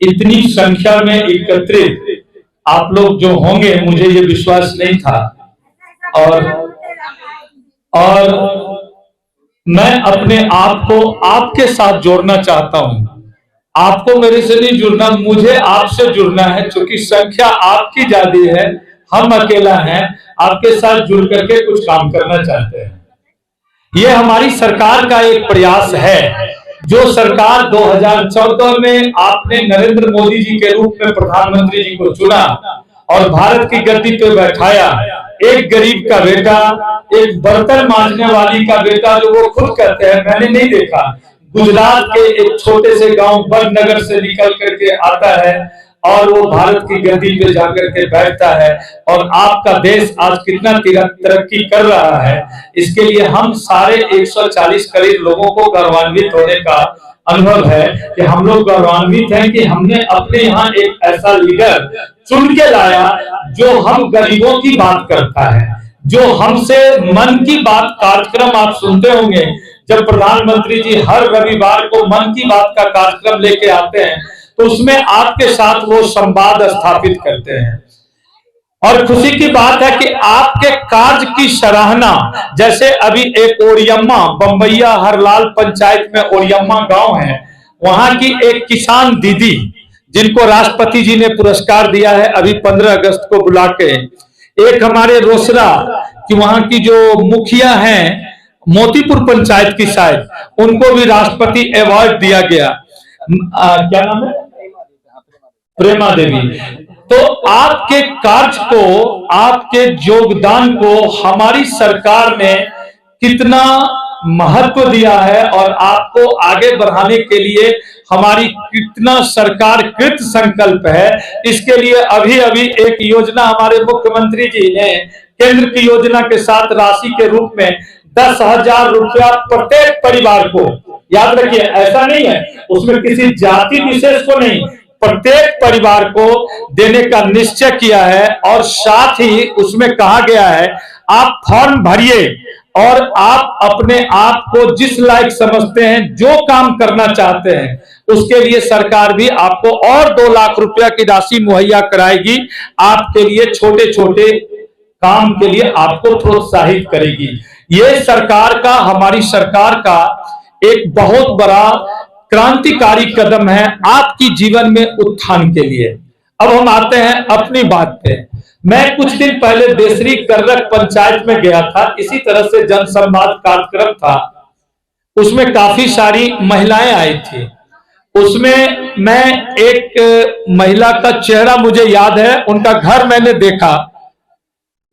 इतनी संख्या में एकत्रित आप लोग जो होंगे मुझे ये विश्वास नहीं था। और मैं अपने आप को आपके साथ जोड़ना चाहता हूं। आपको मेरे से नहीं जुड़ना, मुझे आपसे जुड़ना है। क्योंकि संख्या आपकी ज्यादा है, हम अकेला हैं। आपके साथ जुड़ करके कुछ काम करना चाहते हैं। ये हमारी सरकार का एक प्रयास है। जो सरकार 2014 में आपने नरेंद्र मोदी जी के रूप में प्रधानमंत्री जी को चुना और भारत की गद्दी पे बैठाया, एक गरीब का बेटा, एक बर्तन मांजने वाली का बेटा, जो वो खुद कहते हैं, मैंने नहीं देखा, गुजरात के एक छोटे से गांव बड़नगर से निकल करके आता है और वो भारत की गद्दी पे जाकर के बैठता है। और आपका देश आज कितना तरक्की कर रहा है, इसके लिए हम सारे 140 करोड़ लोगों को गौरवान्वित होने का अनुभव है कि हम लोग गौरवान्वित हैं कि हमने अपने यहाँ एक ऐसा लीडर चुन के लाया जो हम गरीबों की बात करता है, जो हमसे मन की बात कार्यक्रम आप सुनते होंगे जब प्रधानमंत्री जी हर रविवार को मन की बात का कार्यक्रम लेके आते हैं तो उसमें आपके साथ वो संवाद स्थापित करते हैं। और खुशी की बात है कि आपके कार्य की सराहना, जैसे अभी एक ओरियम्मा बम्बैया हरलाल पंचायत में ओरियम्मा गांव है, वहां की एक किसान दीदी जिनको राष्ट्रपति जी ने पुरस्कार दिया है अभी 15 अगस्त को बुला के, एक हमारे रोसड़ा की वहां की जो मुखिया हैं मोतीपुर पंचायत की शायद, उनको भी राष्ट्रपति अवार्ड दिया गया। क्या नाम है? प्रेमा देवी। तो आपके कार्य को, आपके योगदान को हमारी सरकार ने कितना महत्व दिया है और आपको आगे बढ़ाने के लिए हमारी कितना सरकार कृत संकल्प है, इसके लिए अभी अभी एक योजना हमारे मुख्यमंत्री जी ने केंद्र की योजना के साथ राशि के रूप में 10,000 रुपया प्रत्येक परिवार को, याद रखिए ऐसा नहीं है उसमें किसी जाति विशेष को नहीं, प्रत्येक परिवार को देने का निश्चय किया है। और साथ ही उसमें कहा गया है आप फॉर्म भरिए और आप अपने आप को जिस लायक समझते हैं, जो काम करना चाहते हैं, उसके लिए सरकार भी आपको और 2 लाख रुपया की राशि मुहैया कराएगी। आपके लिए छोटे छोटे काम के लिए आपको प्रोत्साहित करेगी। ये सरकार का, हमारी सरकार का एक बहुत बड़ा क्रांतिकारी कदम है आपकी जीवन में उत्थान के लिए। अब हम आते हैं अपनी बात पे। मैं कुछ दिन पहले देसरी कर्रक पंचायत में गया था, इसी तरह से जनसंवाद कार्यक्रम था, उसमें काफी सारी महिलाएं आई थी। उसमें मैं एक महिला का चेहरा मुझे याद है, उनका घर मैंने देखा,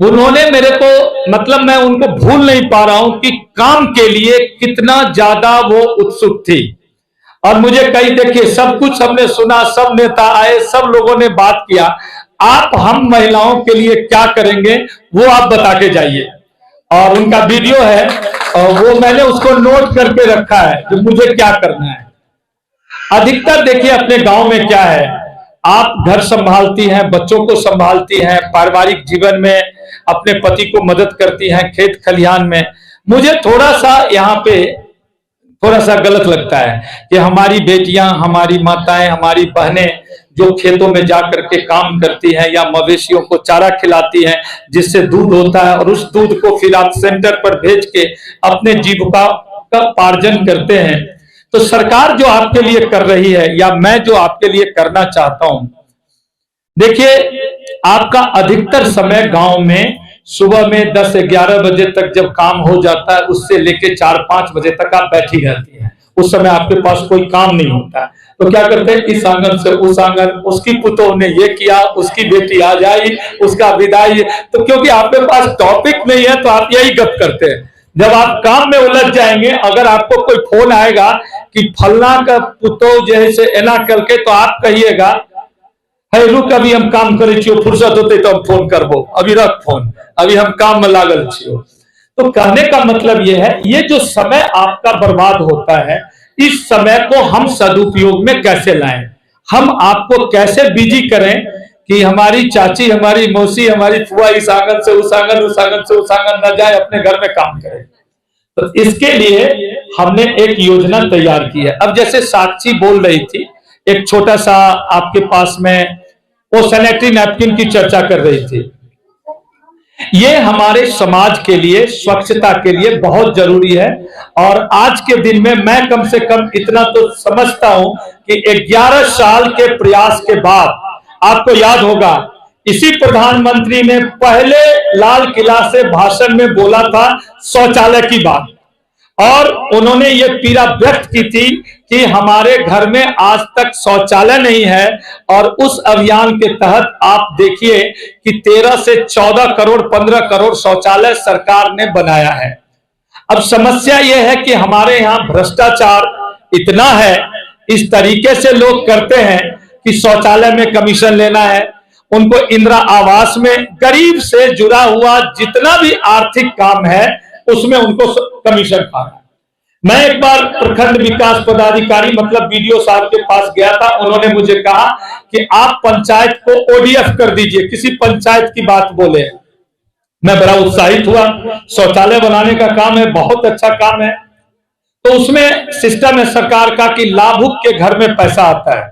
उन्होंने मेरे को, मतलब मैं उनको भूल नहीं पा रहा हूं कि काम के लिए कितना ज्यादा वो उत्सुक थी। और मुझे कई, देखिए सब कुछ हमने सुना, सब नेता आए, सब लोगों ने बात किया, आप हम महिलाओं के लिए क्या करेंगे वो आप बता के जाइए। और उनका वीडियो है और वो मैंने उसको नोट करके रखा है कि मुझे क्या करना है। अधिकतर देखिए अपने गांव में क्या है, आप घर संभालती हैं, बच्चों को संभालती हैं, पारिवारिक जीवन में अपने पति को मदद करती हैं, खेत खलिहान में। मुझे थोड़ा सा यहाँ पे थोड़ा सा गलत लगता है कि हमारी बेटियां, हमारी माताएं, हमारी बहनें जो खेतों में जाकर के काम करती हैं या मवेशियों को चारा खिलाती हैं जिससे दूध होता है और उस दूध को फिर आप सेंटर पर भेज के अपने जीविका का उपार्जन करते हैं। तो सरकार जो आपके लिए कर रही है या मैं जो आपके लिए करना चाहता हूं, देखिए आपका अधिकतर समय गांव में सुबह में 10-11 बजे तक जब काम हो जाता है, उससे लेके 4-5 बजे तक आप बैठी रहती हैं। उस समय आपके पास कोई काम नहीं होता है, तो क्या करते हैं, इस आंगन से उस आंगन, उसकी पुतोह ने ये किया, उसकी बेटी आ जाई, उसका विदाई। तो क्योंकि आपके पास टॉपिक नहीं है तो आप यही गप करते हैं। जब आप काम में उलझ जाएंगे, अगर आपको कोई फोन आएगा कि फलना का पुतोह जैसे एना करके, तो आप कहिएगा है रुक, अभी हम काम करे छियो, फुर्सत होते तो हम फोन करबो, अभी रख फोन, अभी हम काम में लागल छियो। तो कहने का मतलब ये है, ये जो समय आपका बर्बाद होता है, इस समय को हम सदुपयोग में कैसे लाएं, हम आपको कैसे बिजी करें कि हमारी चाची, हमारी मौसी, हमारी फुआ इस आंगन से उस आंगन, उस आंगन से उस आंगन न जाए, अपने घर में काम करे। तो इसके लिए हमने एक योजना तैयार की है। अब जैसे साक्षी बोल रही थी एक छोटा सा आपके पास में वो सैनिटरी नैपकिन की चर्चा कर रही थी। ये हमारे समाज के लिए, स्वच्छता के लिए बहुत जरूरी है। और आज के दिन में मैं कम से कम इतना तो समझता हूं कि 11 साल के प्रयास के बाद, आपको याद होगा इसी प्रधानमंत्री ने पहले लाल किला से भाषण में बोला था शौचालय की बात, और उन्होंने ये पीड़ा व्यक्त की थी कि हमारे घर में आज तक शौचालय नहीं है। और उस अभियान के तहत आप देखिए कि 13 से 14 करोड़ 15 करोड़ शौचालय सरकार ने बनाया है। अब समस्या यह है कि हमारे यहाँ भ्रष्टाचार इतना है, इस तरीके से लोग करते हैं कि शौचालय में कमीशन लेना है, उनको इंदिरा आवास में गरीब से जुड़ा हुआ जितना भी आर्थिक काम है उसमें उनको कमीशन खाना है। मैं एक बार प्रखंड विकास पदाधिकारी मतलब बीडीओ साहब के पास गया था, उन्होंने मुझे कहा कि आप पंचायत को ओडीएफ कर दीजिए, किसी पंचायत की बात बोले। मैं बड़ा उत्साहित हुआ, शौचालय बनाने का काम है, बहुत अच्छा काम है। तो उसमें सिस्टम है सरकार का कि लाभुक के घर में पैसा आता है,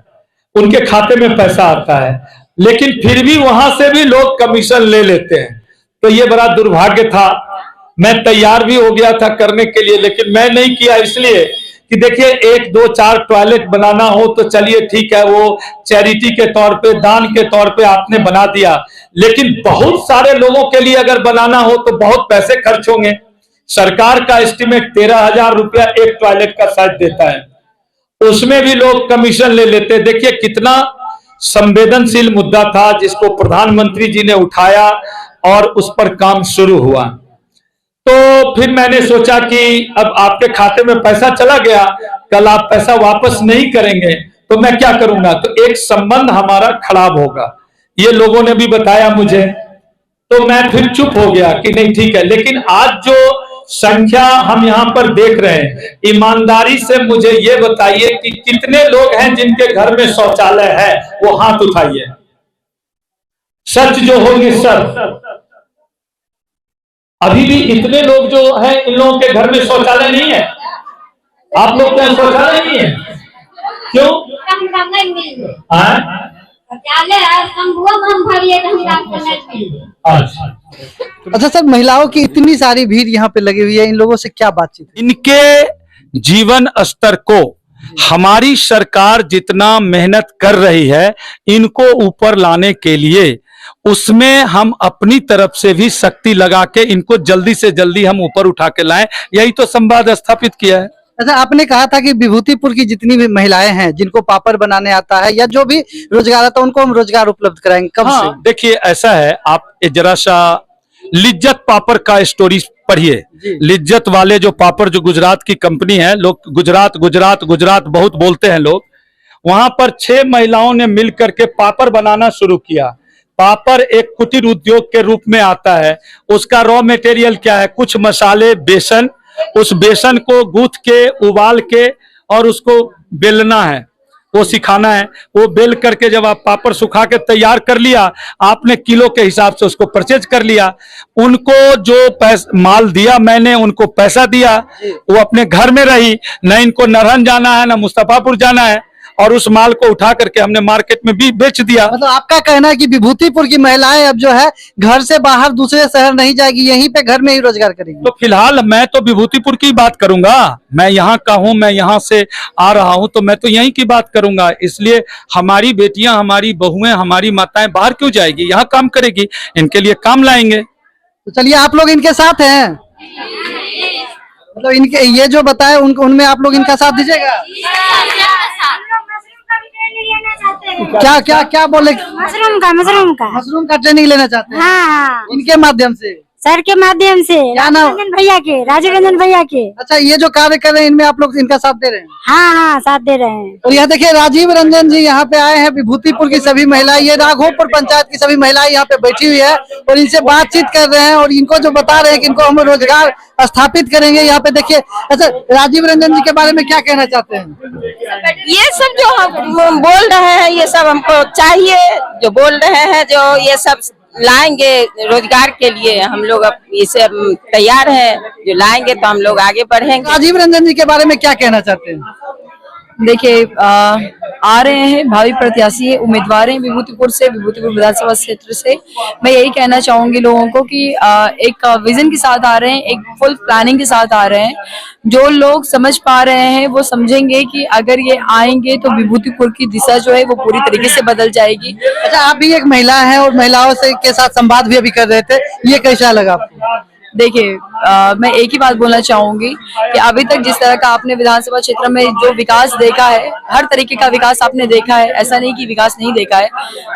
उनके खाते में पैसा आता है, लेकिन फिर भी वहां से भी लोग कमीशन ले लेते हैं। तो ये बड़ा दुर्भाग्य था। मैं तैयार भी हो गया था करने के लिए, लेकिन मैं नहीं किया, इसलिए कि देखिए 1 2 4 टॉयलेट बनाना हो तो चलिए ठीक है, वो चैरिटी के तौर पे, दान के तौर पे आपने बना दिया, लेकिन बहुत सारे लोगों के लिए अगर बनाना हो तो बहुत पैसे खर्च होंगे। सरकार का एस्टिमेट 13,000 रुपया एक टॉयलेट का शायद देता है, उसमें भी लोग कमीशन ले लेते। देखिए कितना संवेदनशील मुद्दा था जिसको प्रधानमंत्री जी ने उठाया और उस पर काम शुरू हुआ। तो फिर मैंने सोचा कि अब आपके खाते में पैसा चला गया, कल आप पैसा वापस नहीं करेंगे तो मैं क्या करूंगा, तो एक संबंध हमारा खराब होगा, ये लोगों ने भी बताया मुझे। तो मैं फिर चुप हो गया कि नहीं ठीक है। लेकिन आज जो संख्या हम यहां पर देख रहे हैं, ईमानदारी से मुझे ये बताइए कि कितने लोग हैं जिनके घर में शौचालय है, वो हाथ उठाइए, सच जो होगी सर। अभी भी इतने लोग जो हैं इन लोगों के घर में शौचालय नहीं है। आप लोग क्या शौचालय नहीं है? क्यों? अच्छा सर, महिलाओं की इतनी सारी भीड़ यहाँ पे लगी हुई है, इन लोगों से क्या बातचीत? इनके जीवन स्तर को हमारी सरकार जितना मेहनत कर रही है इनको ऊपर लाने के लिए, उसमें हम अपनी तरफ से भी शक्ति लगा के इनको जल्दी से जल्दी हम ऊपर उठा के लाएं, यही तो संवाद स्थापित किया है। अच्छा, आपने कहा था कि विभूतिपुर की जितनी भी महिलाएं हैं जिनको पापड़ बनाने आता है या जो भी रोजगार आता है उनको हम रोजगार उपलब्ध कराएंगे, कब से? देखिए ऐसा है, आप जरा सा लिज्जत पापड़ का स्टोरी पढ़िए। लिज्जत वाले जो पापड़, जो गुजरात की कंपनी है, लोग गुजरात गुजरात गुजरात बहुत बोलते हैं लोग, वहां पर 6 महिलाओं ने मिल करके पापड़ बनाना शुरू किया। पापड़ एक कुटीर उद्योग के रूप में आता है। उसका रॉ मटेरियल क्या है? कुछ मसाले, बेसन, उस बेसन को गूंथ के, उबाल के और उसको बेलना है, वो सिखाना है। वो बेल करके जब आप पापड़ सुखा के तैयार कर लिया, आपने किलो के हिसाब से उसको परचेज कर लिया। उनको जो माल दिया मैंने, उनको पैसा दिया, वो अपने घर में रही, न इनको नरहन जाना है, न मुस्तफापुर जाना है, और उस माल को उठा करके हमने मार्केट में भी बेच दिया। मतलब आपका कहना है कि विभूतिपुर की महिलाएं अब जो है घर से बाहर दूसरे शहर नहीं जाएगी, यहीं पे घर में ही रोजगार करेगी? तो फिलहाल मैं तो विभूतिपुर की बात करूंगा, मैं यहाँ का हूँ, मैं यहाँ से आ रहा हूँ, तो मैं तो यहीं की बात करूंगा। इसलिए हमारी बेटियां, हमारी बहुएं, हमारी माताएं बाहर क्यों जाएगी, यहाँ काम करेगी, इनके लिए काम लाएंगे। तो चलिए, आप लोग इनके साथ हैं, मतलब इनके ये जो बताए उनमें आप लोग इनका साथ दीजिएगा? क्या क्या क्या बोले? मशरूम का ट्रेनिंग लेना चाहते हैं? हाँ, इनके माध्यम से, सर के माध्यम से, क्या नाम? राजीव रंजन भैया के। अच्छा, ये जो कार्य कर रहे हैं इनमें आप लोग इनका साथ दे रहे हैं? हाँ, साथ दे रहे हैं। और यह देखिए राजीव रंजन जी यहाँ पे आए हैं, विभूतिपुर की सभी महिलाएं, ये राघोपुर पंचायत की सभी महिलाएं यहाँ पे बैठी हुई है और इनसे बातचीत कर रहे हैं और इनको जो बता रहे हैं कि इनको हम रोजगार स्थापित करेंगे यहाँ पे। देखिए, अच्छा राजीव रंजन जी के बारे में क्या कहना चाहते हैं? ये सब जो हम बोल रहे हैं, ये सब हमको चाहिए, जो बोल रहे हैं, जो ये सब लाएंगे रोजगार के लिए, हम लोग अब इसे तैयार हैं, जो लाएंगे तो हम लोग आगे बढ़ेंगे। राजीव रंजन जी के बारे में क्या कहना चाहते हैं? देखिए आ रहे हैं भावी प्रत्याशी है, उम्मीदवार हैं विभूतिपुर से, विभूतिपुर विधानसभा क्षेत्र से। मैं यही कहना चाहूंगी लोगों को कि एक विजन के साथ आ रहे हैं, एक फुल प्लानिंग के साथ आ रहे हैं। जो लोग समझ पा रहे हैं वो समझेंगे कि अगर ये आएंगे तो विभूतिपुर की दिशा जो है वो पूरी तरीके से बदल जाएगी। अच्छा, आप भी एक महिला हैं और महिलाओं से के साथ संवाद भी अभी कर रहे थे, ये कैसा लगा आपको? देखिए मैं एक ही बात बोलना चाहूंगी कि अभी तक जिस तरह का आपने विधानसभा क्षेत्र में जो विकास देखा है, हर तरीके का विकास आपने देखा है, ऐसा नहीं कि विकास नहीं देखा है।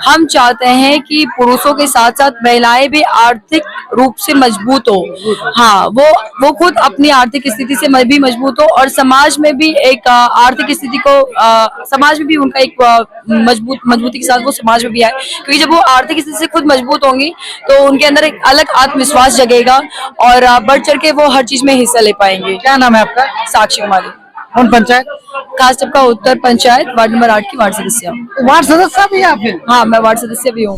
हम चाहते हैं कि पुरुषों के साथ साथ महिलाएं भी आर्थिक रूप से मजबूत हो। हाँ, वो खुद अपनी आर्थिक स्थिति से भी मजबूत हो और समाज में भी एक आर्थिक स्थिति को समाज में भी उनका एक मजबूती के साथ वो समाज में भी आए, क्योंकि जब वो आर्थिक स्थिति से खुद मजबूत होंगी तो उनके अंदर एक अलग आत्मविश्वास जगेगा और बढ़ चढ़ के वो हर चीज में हिस्सा ले पाएंगे। क्या नाम है आपका? साक्षी कुमारी। कौन पंचायत? खासटपका उत्तर पंचायत, वार्ड नंबर 8 की वार्ड सदस्य। वार्ड सदस्य भी आप हैं? हाँ, मैं वार्ड सदस्य भी हूँ।